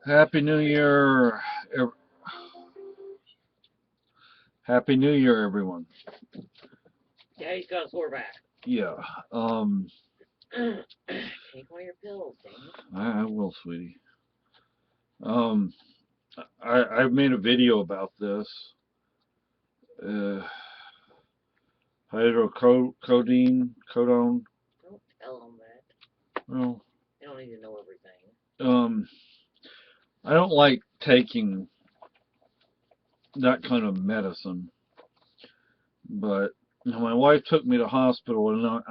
Happy New Year. ev- Happy New Year, everyone. Yeah, he's got a sore back. Yeah. Um, Take one of your pills, dang it. I will, sweetie. Um, I've made a video about this. Uh, codone. Don't tell him that. Well, They don't need to know everything. um, I don't like taking that kind of medicine, but my wife took me to hospital, and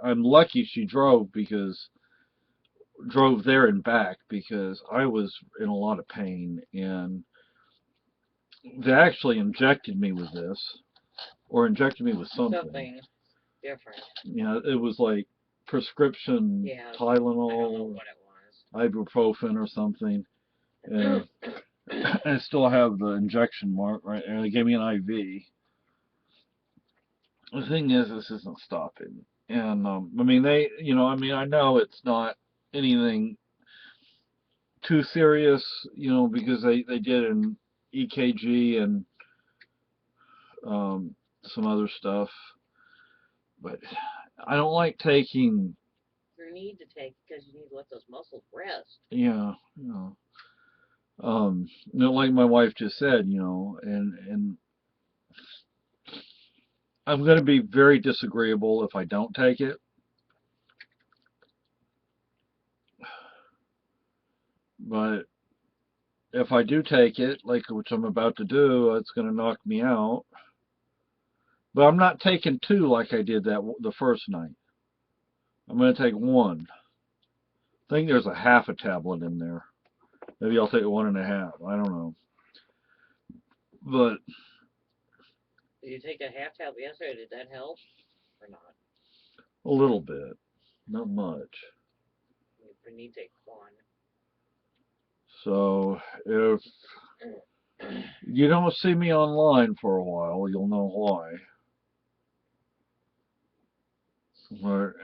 I'm lucky she drove there and back because I was in a lot of pain, and they actually injected me with this, or injected me with something. Something different. You know, it was like prescription Yeah, I don't know Tylenol, what it ibuprofen, or something. And was. I still have the injection mark right there. They gave me an IV. The thing is, this isn't stopping. And I mean, I know it's not anything too serious, because they did an EKG and um, some other stuff. But I don't like taking, You need to take because you need to let those muscles rest. yeah, like my wife just said, and I'm going to be very disagreeable if I don't take it. But if I do take it, like which I'm about to do, it's going to knock me out. But I'm not taking two like I did that the first night. I'm going to take one. I think there's a half a tablet in there. Maybe I'll take one and a half. I don't know. But Did you take a half tablet yesterday? Did that help or not? a little bit, not much. You need to take one. So if you don't see me online for a while, you'll know why.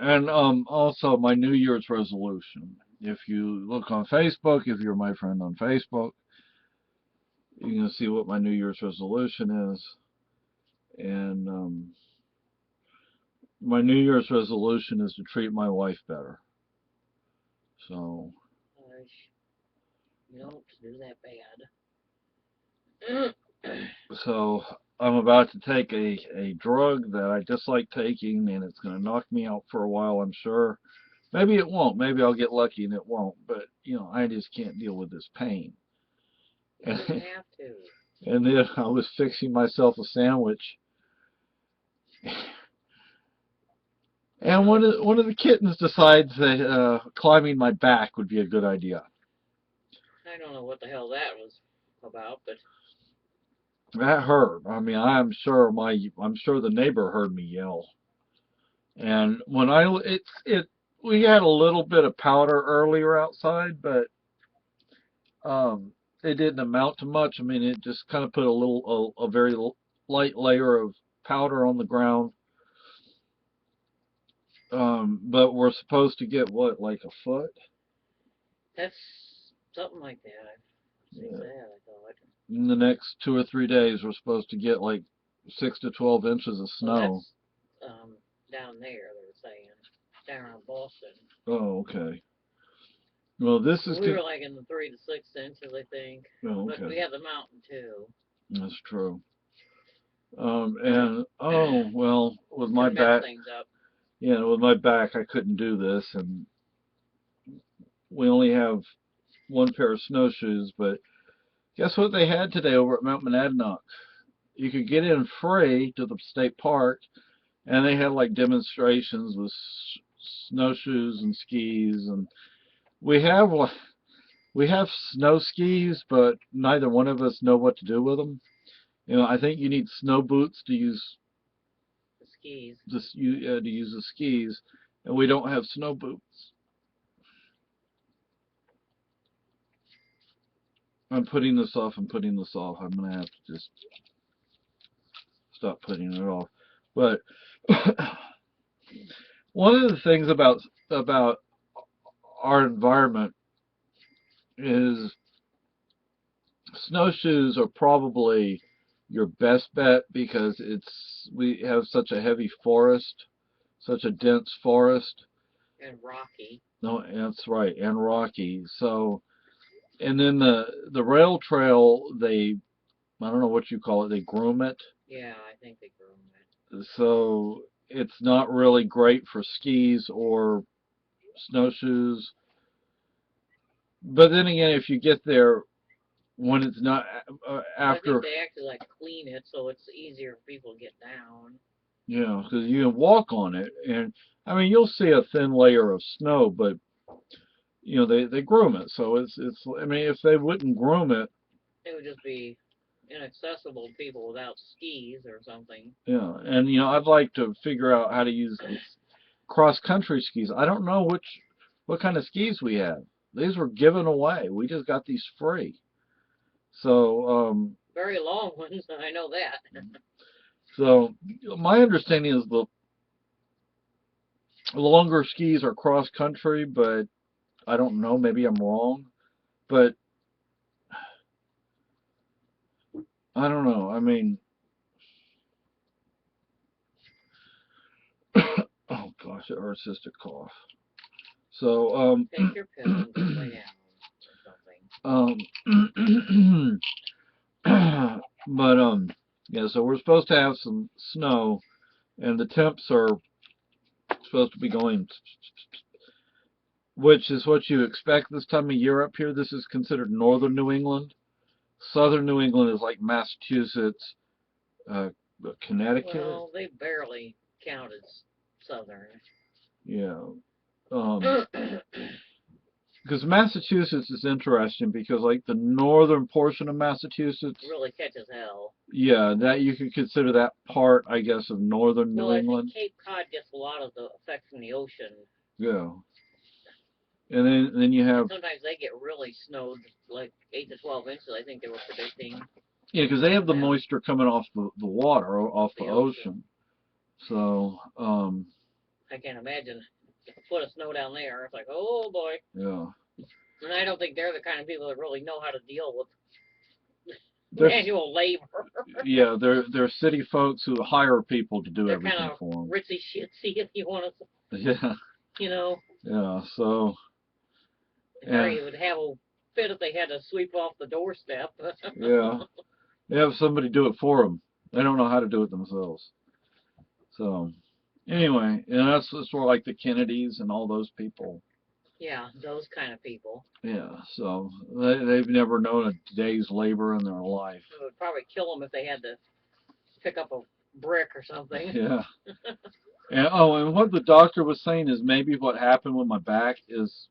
And also my New Year's resolution. If you look on Facebook, if you're my friend on Facebook, you can see what my New Year's resolution is. And my New Year's resolution is to treat my wife better. So, Gosh, you don't do that bad. so I'm about to take a drug that I dislike taking, and it's going to knock me out for a while, I'm sure. Maybe it won't. Maybe I'll get lucky and it won't. But I just can't deal with this pain. You shouldn't have to. And then I was fixing myself a sandwich, and one of the kittens decides that climbing my back would be a good idea. I don't know what the hell that was about, but That hurt. I mean, I'm sure the neighbor heard me yell. And when we had a little bit of powder earlier outside, but it didn't amount to much. I mean, it just kind of put a very light layer of powder on the ground. But we're supposed to get what, like a foot? that's something like that. I've seen Yeah. that, I thought. In the next 2 or 3 days, we're supposed to get like 6 to 12 inches of Well, snow. that's down there, they were saying. Down around Boston. Oh, okay. Well, this is We good. were like in the 3 to 6 inches, I think. Oh, But we okay. have the mountain too. That's true. And oh well, with It's my gonna mess back, things up. I couldn't do this, and we only have one pair of snowshoes. But guess what they had today over at Mount Monadnock? You could get in free to the state park, and they had like demonstrations with snowshoes and skis, and we have we have snow skis, but neither one of us know what to do with them. I think you need snow boots to use The skis. to use the skis, and we don't have snow boots. I'm putting this off and putting this off. I'm gonna have to just stop putting it off. But one of the things about our environment is snowshoes are probably your best bet because we have such a heavy forest, such a dense forest. And rocky. No, that's right, and rocky. So, and then the rail trail, I don't know what you call it, they groom it. Yeah, I think they groom So it's not really great for skis or snowshoes. But then again, if you get there when it's not Well, I think after, they actually like clean it so it's easier for people to get down. because you can walk on it, and I mean you'll see a thin layer of snow, but they groom it, so it's. I mean, if they wouldn't groom it, It would just be inaccessible to people without skis or something. yeah, and I'd like to figure out how to use these cross country skis. I don't know what kind of skis we have. These were given away. We just got these free. So Very long ones, I know that. so my understanding is the longer skis are cross country, but I don't know. Maybe I'm wrong, but I don't know. I mean, oh gosh, it hurts just to cough. So Take your pill and just lay down or something. but yeah. So we're supposed to have some snow, and the temps are supposed to be going, which is what you expect this time of year up here. This is considered northern New England. Southern New England is like Massachusetts, uh, Connecticut. Well, they barely count as southern. Yeah. Because Massachusetts is interesting because like the northern portion of Massachusetts, Really catches hell. yeah, that you could consider that part, I guess, of northern New Well, I England. think Cape Cod gets a lot of the effects from the ocean. Yeah. And then you And have, sometimes they get really snowed, like 8 to 12 inches. I think they were predicting yeah, because they have the Yeah. moisture coming off the water, off the the ocean. So, I can't imagine a foot of snow down there. It's like, oh boy. yeah. And I don't think they're the kind of people that really know how to deal with They're, manual labor. yeah, they're city folks who hire people to do They're everything kind of for them. ritzy shitsy, if you want to, Yeah, you know. yeah. So, Harry would have a fit if they had to sweep off the doorstep. yeah, they have somebody do it for them. They don't know how to do it themselves. So, anyway, that's sort of like the Kennedys and all those people. Yeah, those kind of people. Yeah, so they've never known a day's labor in their life. It would probably kill them if they had to pick up a brick or something. Yeah. And what the doctor was saying is maybe what happened with my back is,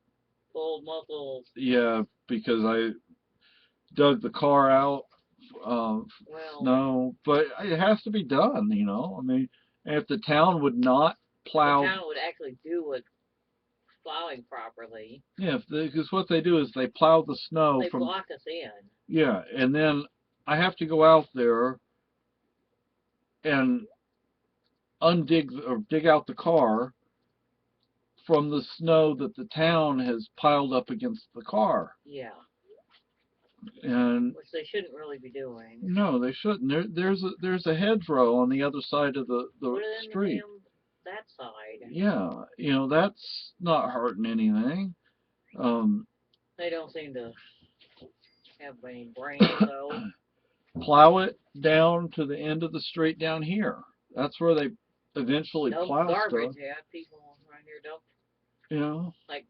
Old muscles. yeah, because I dug the car out, Well, snow, but it has to be done, I mean, and if the town would not the plow, town would actually do it plowing properly. yeah, because what they do is they plow the snow They from, block us in. yeah, and then I have to go out there and undig or dig out the car from the snow that the town has piled up against the car. Yeah. And Which they shouldn't really be doing. no, they shouldn't. There's a hedgerow on the other side of the Put it in street. that side. Yeah, that's not hurting anything. They don't seem to have any brains though. Plow it down to the end of the street down here. That's where they eventually No plow garbage. stuff. Yeah, people around here dump Yeah,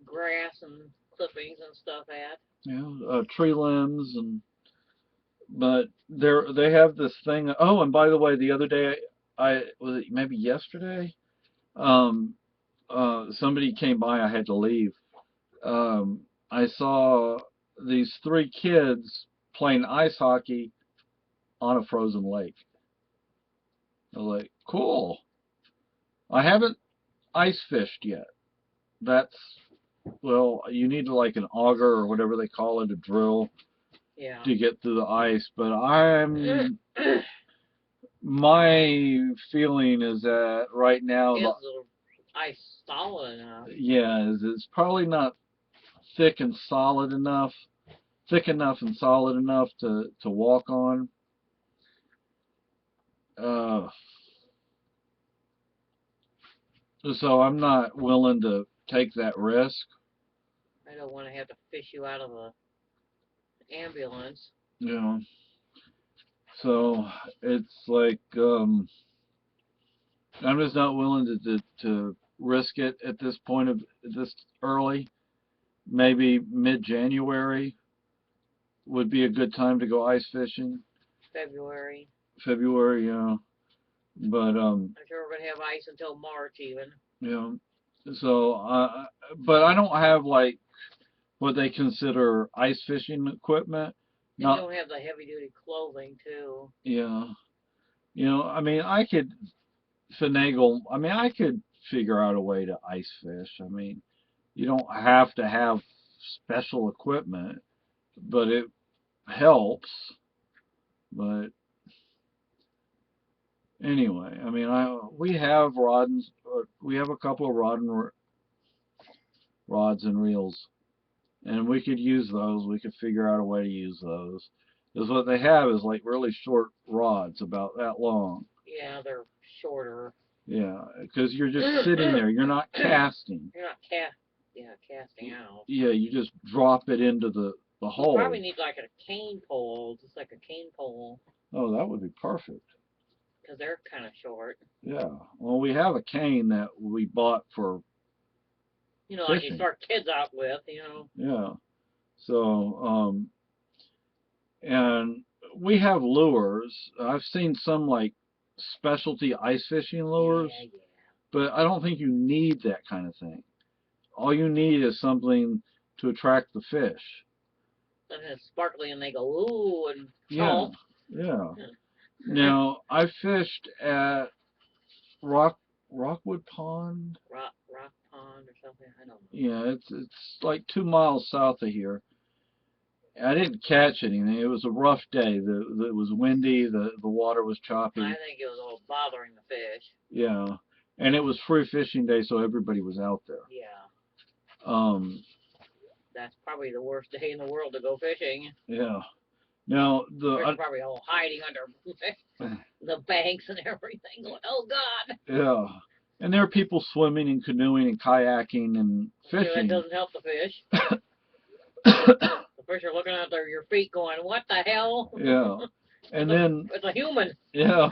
grass and clippings and stuff at. yeah, tree limbs but they have this thing. Oh, and by the way, the other day, I was it maybe yesterday. Um, somebody came by. I had to leave. I saw these three kids playing ice hockey on a frozen lake. I was like, cool. I haven't ice fished yet. That's, well, you need like an auger or whatever they call it, a drill Yeah. to get through the ice. But my feeling is that right now, Is the ice solid enough? yeah, it's probably not thick and solid enough. thick enough and solid enough to walk on. So I'm not willing to take that risk. I don't want to have to fish you out of the ambulance. You know. So it's like I'm just not willing to risk it at this point of this early. Maybe mid-January would be a good time to go ice fishing. February. February, yeah. But I'm sure we're gonna have ice until March even. yeah. So but I don't have like what they consider ice fishing equipment. And Not, you don't have the heavy duty clothing too. yeah. You know, I mean, I could finagle. I mean, I could figure out a way to ice fish. I mean, you don't have to have special equipment, but it helps. But anyway, I mean, we have we have a couple of rods and reels, and we could use those. We could figure out a way to use those. Because what they have is like really short rods, about that long. Yeah, they're shorter. Yeah, because you're just sitting there. You're not casting. You're not casting out. Yeah, you just drop it into the hole. You probably need like a cane pole, just like a cane pole. Oh, that would be perfect. Because they're kind of short. Yeah. Well, we have a cane that we bought for You know, fishing. like you start kids out with, you know. Yeah. So, and we have lures. I've seen some like specialty ice fishing lures, Yeah. but I don't think you need that kind of thing. All you need is something to attract the fish. And it's sparkly and they go, ooh, and Yeah. Yeah. Now, I fished at Rockwood Pond. Rock Pond or something, I don't know. Yeah, it's like 2 miles south of here. I didn't catch anything. It was a rough day. It was windy. The water was choppy. I think it was all bothering the fish. Yeah, and it was free fishing day, so everybody was out there. Yeah. That's probably the worst day in the world to go fishing. Yeah. Now They're probably all hiding under the banks and everything, going, "Oh God." Yeah. And there are people swimming and canoeing and kayaking and fishing. Yeah, that doesn't help the fish. The fish are looking out there, your feet, going, "What the hell?" Yeah. And then it's a human. Yeah.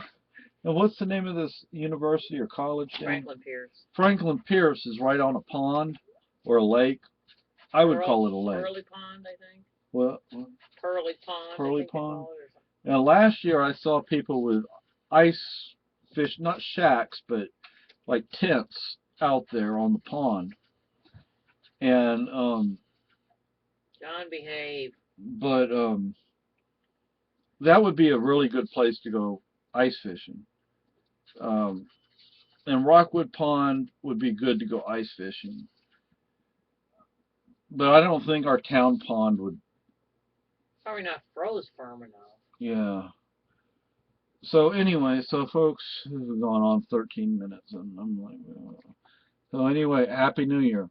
And what's the name of this university or college? Franklin Pierce. Franklin Pierce is right on a pond or a lake. I would call it a lake. Pearly Pond, I think. What? Pearly Pond. Pearly Pond. Now, last year I saw people with ice fish, not shacks, but like tents out there on the pond. And John, behave. But that would be a really good place to go ice fishing. And Rockwood Pond would be good to go ice fishing. But I don't think our town pond would. Probably not froze firm enough. Yeah. So anyway, so folks, this has gone on 13 minutes, and I'm like, so anyway, Happy New Year.